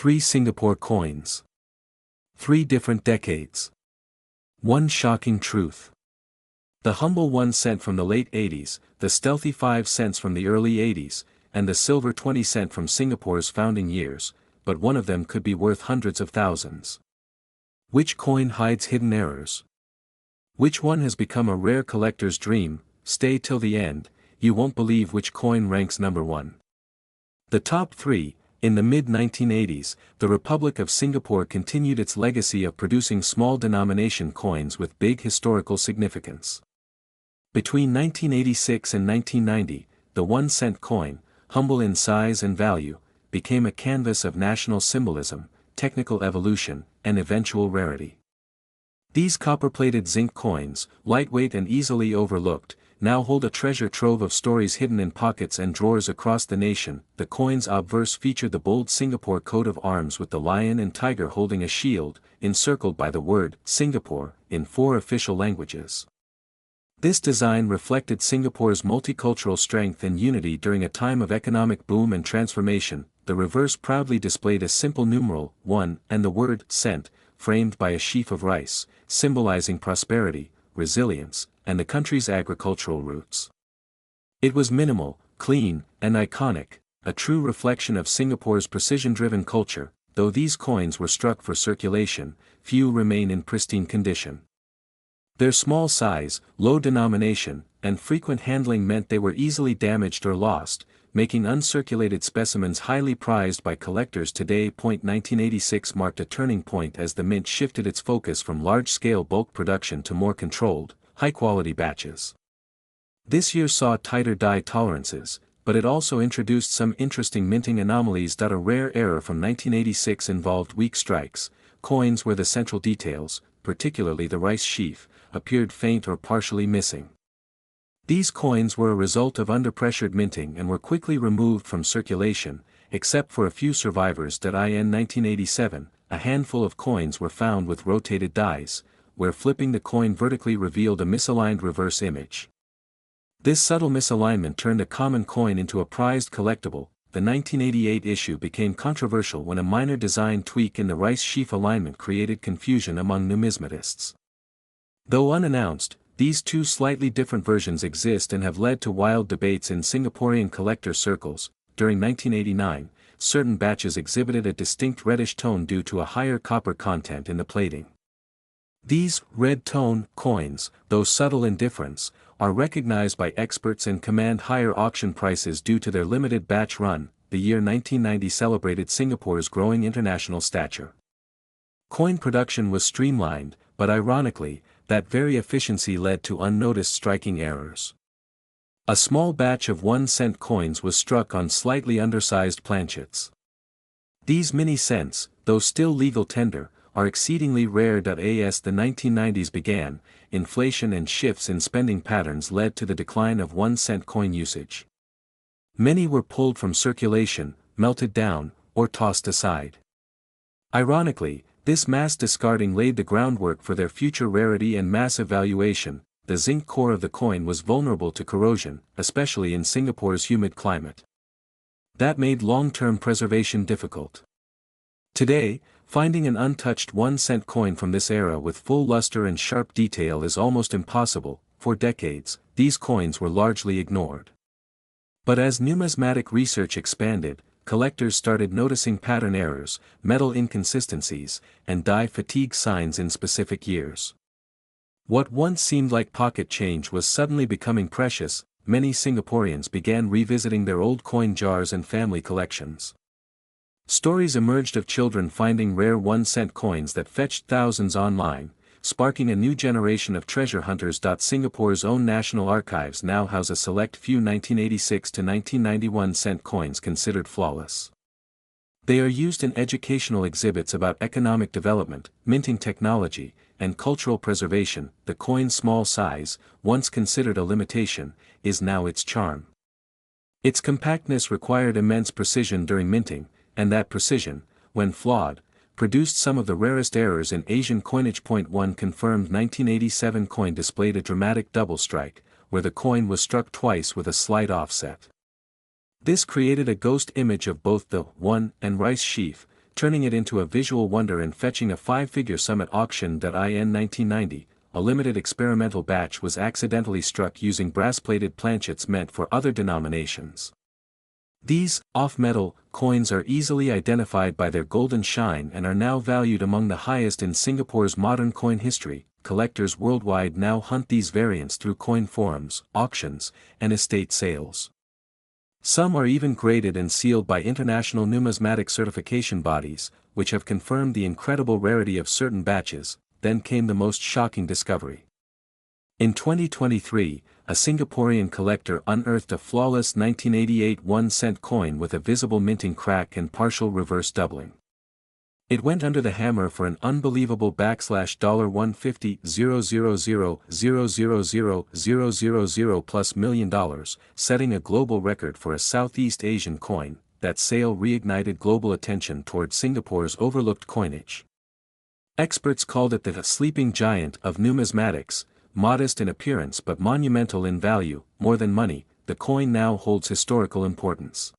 3 Singapore coins. 3 different decades. One shocking truth. The humble 1 cent from the late 80s, the stealthy 5 cents from the early 80s, and the silver 20 cent from Singapore's founding years, but one of them could be worth hundreds of thousands. Which coin hides hidden errors? Which one has become a rare collector's dream? Stay till the end, you won't believe which coin ranks number 1. The top 3. In the mid-1980s, the Republic of Singapore continued its legacy of producing small denomination coins with big historical significance. Between 1986 and 1990, the 1 cent coin, humble in size and value, became a canvas of national symbolism, technical evolution, and eventual rarity. These copper-plated zinc coins, lightweight and easily overlooked, now hold a treasure trove of stories hidden in pockets and drawers across the nation. The coin's obverse featured the bold Singapore coat of arms with the lion and tiger holding a shield, encircled by the word Singapore in 4 official languages. This design reflected Singapore's multicultural strength and unity during a time of economic boom and transformation. The reverse proudly displayed a simple numeral, 1, and the word cent, framed by a sheaf of rice, symbolizing prosperity, resilience, and the country's agricultural roots. It was minimal, clean, and iconic, a true reflection of Singapore's precision-driven culture. Though these coins were struck for circulation, few remain in pristine condition. Their small size, low denomination, and frequent handling meant they were easily damaged or lost, making uncirculated specimens highly prized by collectors today. 1986 marked a turning point as the mint shifted its focus from large-scale bulk production to more controlled, high-quality batches. This year saw tighter die tolerances, but it also introduced some interesting minting anomalies. A rare error from 1986 involved weak strikes, coins where the central details, particularly the rice sheaf, appeared faint or partially missing. These coins were a result of underpressured minting and were quickly removed from circulation, except for a few survivors. In 1987, a handful of coins were found with rotated dies, where flipping the coin vertically revealed a misaligned reverse image. This subtle misalignment turned a common coin into a prized collectible. The 1988 issue became controversial when a minor design tweak in the rice sheaf alignment created confusion among numismatists. Though unannounced, these 2 slightly different versions exist and have led to wild debates in Singaporean collector circles. During 1989, certain batches exhibited a distinct reddish tone due to a higher copper content in the plating. These red tone coins, though subtle in difference, are recognized by experts and command higher auction prices due to their limited batch run. The year 1990 celebrated Singapore's growing international stature. Coin production was streamlined, but ironically, that very efficiency led to unnoticed striking errors. A small batch of 1 cent coins was struck on slightly undersized planchets. These mini cents, though still legal tender, are exceedingly rare. As the 1990s began, inflation and shifts in spending patterns led to the decline of 1 cent coin usage. Many were pulled from circulation, melted down, or tossed aside. Ironically, this mass discarding laid the groundwork for their future rarity and massive valuation. The zinc core of the coin was vulnerable to corrosion, especially in Singapore's humid climate. That made long-term preservation difficult. Today, finding an untouched 1 cent coin from this era with full luster and sharp detail is almost impossible. For decades, these coins were largely ignored. But as numismatic research expanded, collectors started noticing pattern errors, metal inconsistencies, and die fatigue signs in specific years. What once seemed like pocket change was suddenly becoming precious. Many Singaporeans began revisiting their old coin jars and family collections. Stories emerged of children finding rare 1 cent coins that fetched thousands online, sparking a new generation of treasure hunters. Singapore's own National Archives now house a select few 1986 to 1991 cent coins considered flawless. They are used in educational exhibits about economic development, minting technology, and cultural preservation. The coin's small size, once considered a limitation, is now its charm. Its compactness required immense precision during minting, and that precision, when flawed, produced some of the rarest errors in Asian coinage. 1 confirmed 1987 coin displayed a dramatic double strike, where the coin was struck twice with a slight offset. This created a ghost image of both the 1 and rice sheaf, turning it into a visual wonder and fetching a five-figure sum at auction. In 1990, a limited experimental batch was accidentally struck using brass-plated planchets meant for other denominations. These off-metal coins are easily identified by their golden shine and are now valued among the highest in Singapore's modern coin history. Collectors worldwide now hunt these variants through coin forums, auctions, and estate sales. Some are even graded and sealed by international numismatic certification bodies, which have confirmed the incredible rarity of certain batches. Then came the most shocking discovery. In 2023, a Singaporean collector unearthed a flawless 1988 1-cent coin with a visible minting crack and partial reverse doubling. It went under the hammer for an unbelievable $150,000,000,000,000 plus million, setting a global record for a Southeast Asian coin. That sale reignited global attention towards Singapore's overlooked coinage. Experts called it the sleeping giant of numismatics. Modest in appearance but monumental in value. More than money, the coin now holds historical importance.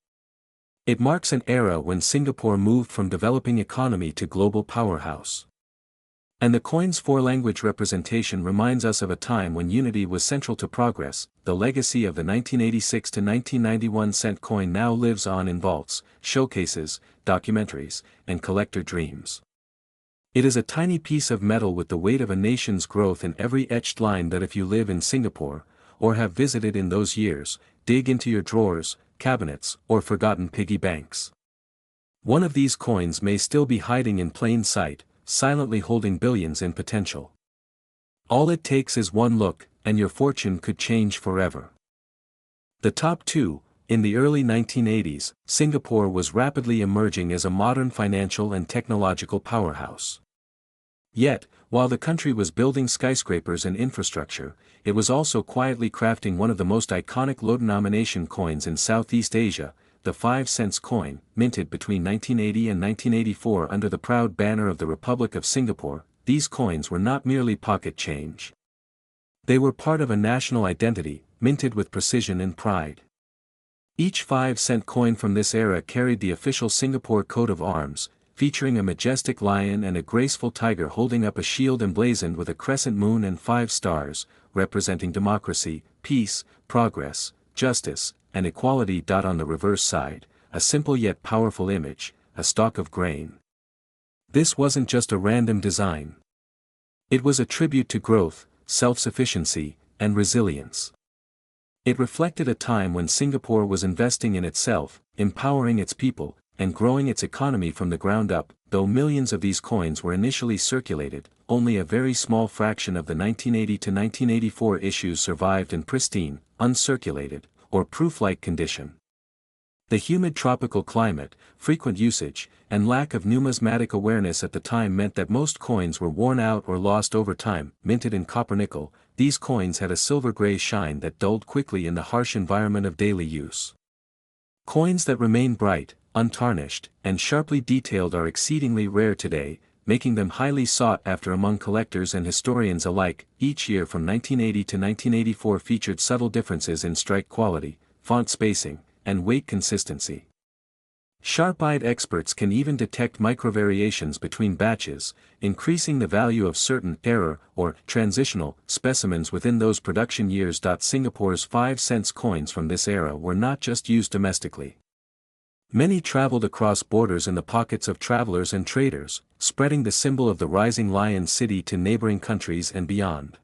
It marks an era when Singapore moved from developing economy to global powerhouse. And the coin's four-language representation reminds us of a time when unity was central to progress. The legacy of the 1986 to 1991 cent coin now lives on in vaults, showcases, documentaries, and collector dreams. It is a tiny piece of metal with the weight of a nation's growth in every etched line that if you live in Singapore, or have visited in those years, dig into your drawers, cabinets, or forgotten piggy banks. One of these coins may still be hiding in plain sight, silently holding billions in potential. All it takes is one look, and your fortune could change forever. The top two. In the early 1980s, Singapore was rapidly emerging as a modern financial and technological powerhouse. Yet, while the country was building skyscrapers and infrastructure, it was also quietly crafting one of the most iconic low-denomination coins in Southeast Asia, the 5-cent coin, minted between 1980 and 1984 under the proud banner of the Republic of Singapore. These coins were not merely pocket change. They were part of a national identity, minted with precision and pride. Each 5-cent coin from this era carried the official Singapore coat of arms, featuring a majestic lion and a graceful tiger holding up a shield emblazoned with a crescent moon and 5 stars, representing democracy, peace, progress, justice, and equality. On the reverse side, a simple yet powerful image, a stalk of grain. This wasn't just a random design. It was a tribute to growth, self-sufficiency, and resilience. It reflected a time when Singapore was investing in itself, empowering its people, and growing its economy from the ground up. Though millions of these coins were initially circulated, only a very small fraction of the 1980 to 1984 issues survived in pristine, uncirculated, or proof-like condition. The humid tropical climate, frequent usage, and lack of numismatic awareness at the time meant that most coins were worn out or lost over time. Minted in copper-nickel, these coins had a silver-gray shine that dulled quickly in the harsh environment of daily use. Coins that remain bright, untarnished, and sharply detailed are exceedingly rare today, making them highly sought after among collectors and historians alike. Each year from 1980 to 1984 featured subtle differences in strike quality, font spacing, and weight consistency. Sharp-eyed experts can even detect microvariations between batches, increasing the value of certain error or transitional specimens within those production years. Singapore's 5-cent coins from this era were not just used domestically. Many traveled across borders in the pockets of travelers and traders, spreading the symbol of the rising lion city to neighboring countries and beyond.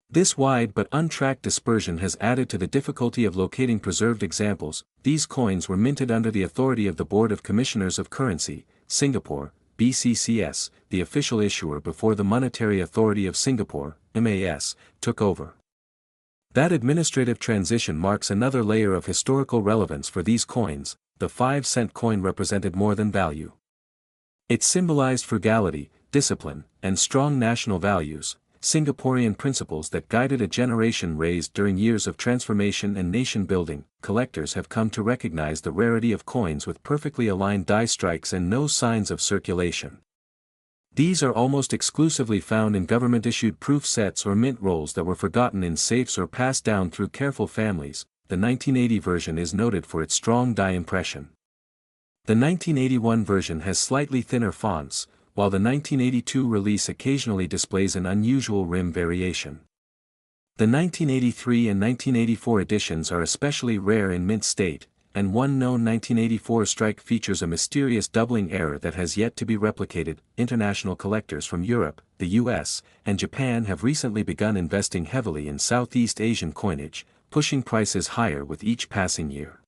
This wide but untracked dispersion has added to the difficulty of locating preserved examples. These coins were minted under the authority of the Board of Commissioners of Currency, Singapore, BCCS, the official issuer before the Monetary Authority of Singapore, MAS, took over. That administrative transition marks another layer of historical relevance for these coins. The 5-cent coin represented more than value. It symbolized frugality, discipline, and strong national values, Singaporean principles that guided a generation raised during years of transformation and nation-building. Collectors have come to recognize the rarity of coins with perfectly aligned die strikes and no signs of circulation. These are almost exclusively found in government-issued proof sets or mint rolls that were forgotten in safes or passed down through careful families. The 1980 version is noted for its strong die impression. The 1981 version has slightly thinner fonts, while the 1982 release occasionally displays an unusual rim variation. The 1983 and 1984 editions are especially rare in mint state, and one known 1984 strike features a mysterious doubling error that has yet to be replicated. International collectors from Europe, the US, and Japan have recently begun investing heavily in Southeast Asian coinage, pushing prices higher with each passing year.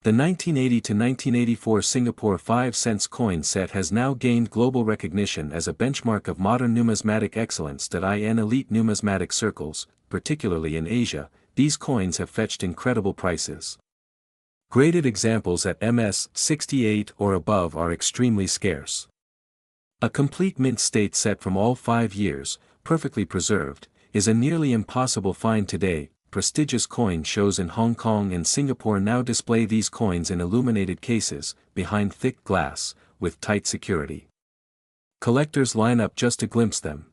The 1980 to 1984 Singapore 5 cents coin set has now gained global recognition as a benchmark of modern numismatic excellence. In elite numismatic circles, particularly in Asia, these coins have fetched incredible prices. Graded examples at MS 68 or above are extremely scarce. A complete mint state set from all 5 years, perfectly preserved, is a nearly impossible find today. Prestigious coin shows in Hong Kong and Singapore now display these coins in illuminated cases, behind thick glass, with tight security. Collectors line up just to glimpse them.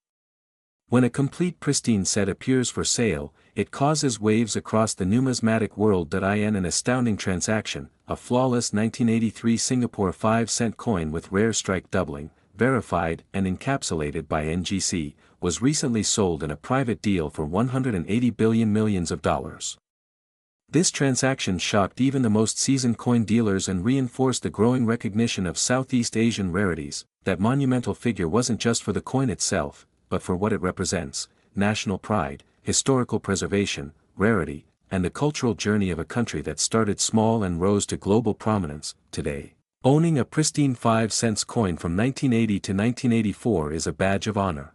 When a complete pristine set appears for sale, it causes waves across the numismatic world. In an astounding transaction, a flawless 1983 Singapore 5 cent coin with rare strike doubling, verified and encapsulated by NGC, was recently sold in a private deal for $180 billion. This transaction shocked even the most seasoned coin dealers and reinforced the growing recognition of Southeast Asian rarities. That monumental figure wasn't just for the coin itself, but for what it represents: national pride, historical preservation, rarity, and the cultural journey of a country that started small and rose to global prominence. Today, owning a pristine 5 cents coin from 1980 to 1984 is a badge of honor.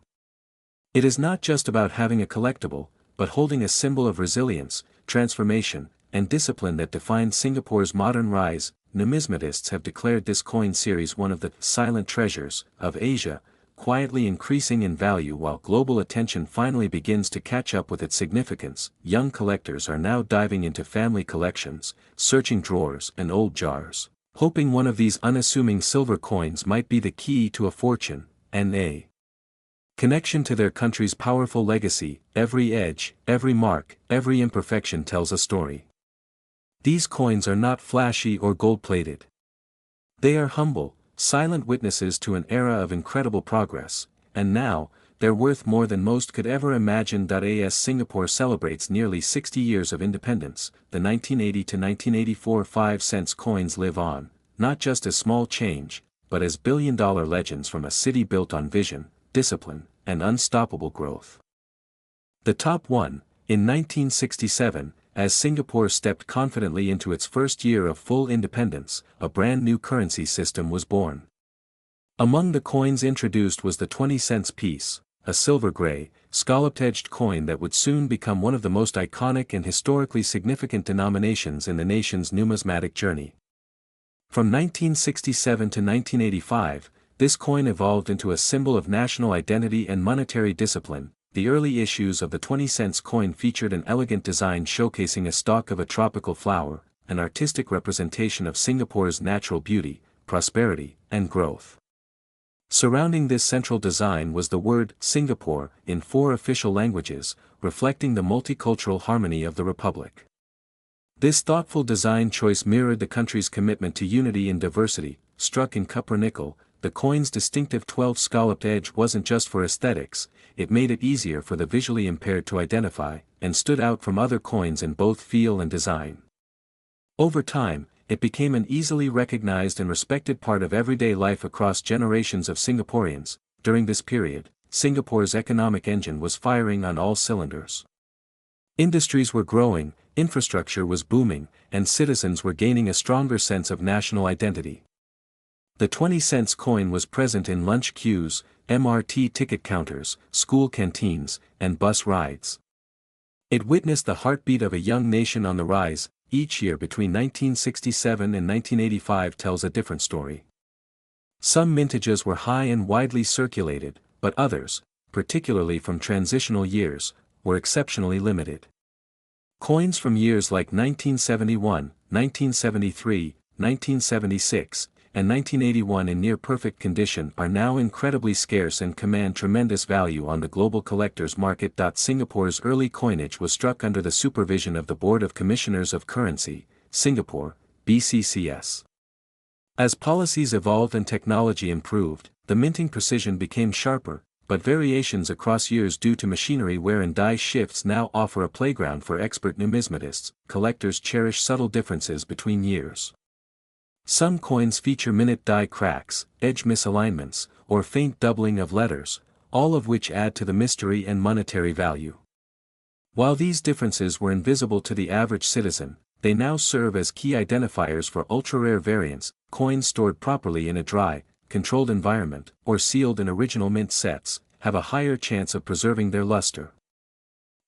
It is not just about having a collectible, but holding a symbol of resilience, transformation, and discipline that defined Singapore's modern rise. Numismatists have declared this coin series one of the silent treasures of Asia, quietly increasing in value while global attention finally begins to catch up with its significance. Young collectors are now diving into family collections, searching drawers and old jars, hoping one of these unassuming silver coins might be the key to a fortune, and a connection to their country's powerful legacy. Every edge, every mark, every imperfection tells a story. These coins are not flashy or gold-plated. They are humble, silent witnesses to an era of incredible progress, and now, they're worth more than most could ever imagine. As Singapore celebrates nearly 60 years of independence, the 1980 to 1984 5 cents coins live on, not just as small change, but as billion-dollar legends from a city built on vision, discipline, and unstoppable growth. The top one, in 1967, as Singapore stepped confidently into its first year of full independence, a brand new currency system was born. Among the coins introduced was the 20 cents piece, a silver-gray, scalloped-edged coin that would soon become one of the most iconic and historically significant denominations in the nation's numismatic journey. From 1967 to 1985, this coin evolved into a symbol of national identity and monetary discipline. The early issues of the 20 cents coin featured an elegant design showcasing a stalk of a tropical flower, an artistic representation of Singapore's natural beauty, prosperity, and growth. Surrounding this central design was the word Singapore in 4 official languages, reflecting the multicultural harmony of the Republic. This thoughtful design choice mirrored the country's commitment to unity in diversity. Struck in copper nickel, the coin's distinctive 12 scalloped edge wasn't just for aesthetics, it made it easier for the visually impaired to identify, and stood out from other coins in both feel and design. Over time, it became an easily recognized and respected part of everyday life across generations of Singaporeans. During this period, Singapore's economic engine was firing on all cylinders. Industries were growing, infrastructure was booming, and citizens were gaining a stronger sense of national identity. The 20 cents coin was present in lunch queues, MRT ticket counters, school canteens, and bus rides. It witnessed the heartbeat of a young nation on the rise. Each year between 1967 and 1985 tells a different story. Some mintages were high and widely circulated, but others, particularly from transitional years, were exceptionally limited. Coins from years like 1971, 1973, 1976, and 1981 in near-perfect condition are now incredibly scarce and command tremendous value on the global collector's market. Singapore's early coinage was struck under the supervision of the Board of Commissioners of Currency, Singapore, BCCS. As policies evolved and technology improved, the minting precision became sharper, but variations across years due to machinery wear and die shifts now offer a playground for expert numismatists. Collectors cherish subtle differences between years. Some coins feature minute die cracks, edge misalignments, or faint doubling of letters, all of which add to the mystery and monetary value. While these differences were invisible to the average citizen, they now serve as key identifiers for ultra-rare variants. Coins stored properly in a dry, controlled environment, or sealed in original mint sets, have a higher chance of preserving their luster.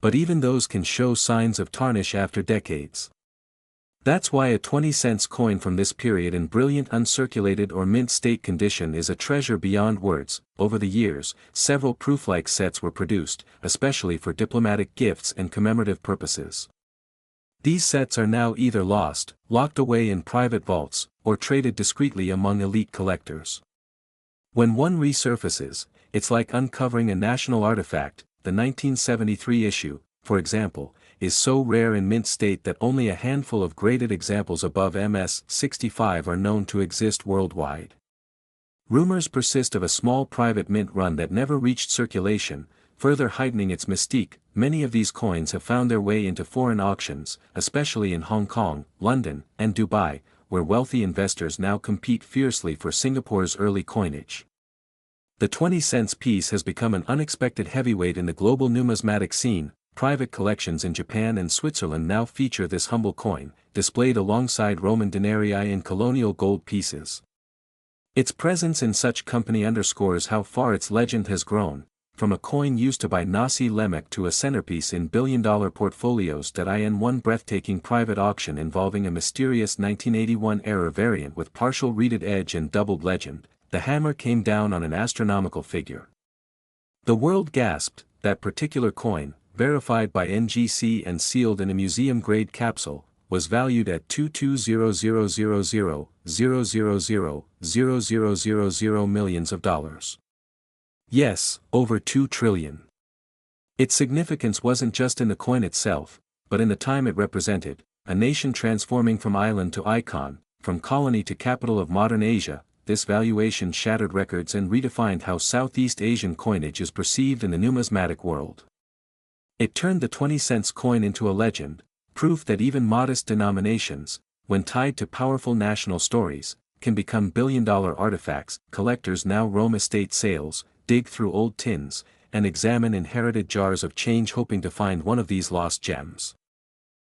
But even those can show signs of tarnish after decades. That's why a 20-cent coin from this period in brilliant uncirculated or mint state condition is a treasure beyond words. Over the years, several proof-like sets were produced, especially for diplomatic gifts and commemorative purposes. These sets are now either lost, locked away in private vaults, or traded discreetly among elite collectors. When one resurfaces, it's like uncovering a national artifact. The 1973 issue, for example, is so rare in mint state that only a handful of graded examples above MS-65 are known to exist worldwide. Rumors persist of a small private mint run that never reached circulation, further heightening its mystique. Many of these coins have found their way into foreign auctions, especially in Hong Kong, London, and Dubai, where wealthy investors now compete fiercely for Singapore's early coinage. The 20-cent piece has become an unexpected heavyweight in the global numismatic scene. Private collections in Japan and Switzerland now feature this humble coin, displayed alongside Roman denarii in colonial gold pieces. Its presence in such company underscores how far its legend has grown, from a coin used to buy nasi lemak to a centerpiece in billion-dollar portfolios. In one breathtaking private auction involving a mysterious 1981-era variant with partial reeded edge and doubled legend, the hammer came down on an astronomical figure. The world gasped. That particular coin, verified by NGC and sealed in a museum-grade capsule, was valued at $220,000,000,000 millions of dollars. Yes, over 2 trillion. Its significance wasn't just in the coin itself, but in the time it represented, a nation transforming from island to icon, from colony to capital of modern Asia. This valuation shattered records and redefined how Southeast Asian coinage is perceived in the numismatic world. It turned the 20-cent coin into a legend, proof that even modest denominations, when tied to powerful national stories, can become billion-dollar artifacts. Collectors now roam estate sales, dig through old tins, and examine inherited jars of change hoping to find one of these lost gems.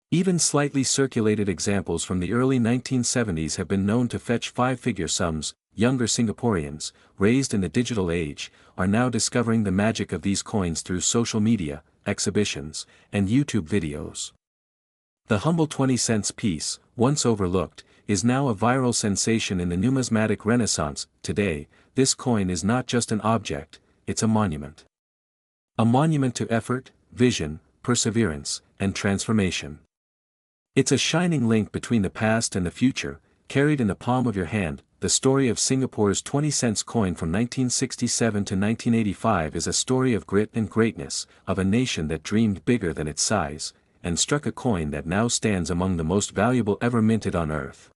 Even slightly circulated examples from the early 1970s have been known to fetch 5-figure sums. Younger Singaporeans, raised in the digital age, are now discovering the magic of these coins through social media, exhibitions, and YouTube videos. The humble 20-cent piece, once overlooked, is now a viral sensation in the numismatic renaissance. Today, this coin is not just an object, it's a monument. A monument to effort, vision, perseverance, and transformation. It's a shining link between the past and the future, carried in the palm of your hand. The story of Singapore's 20-cent coin from 1967 to 1985 is a story of grit and greatness, of a nation that dreamed bigger than its size, and struck a coin that now stands among the most valuable ever minted on Earth.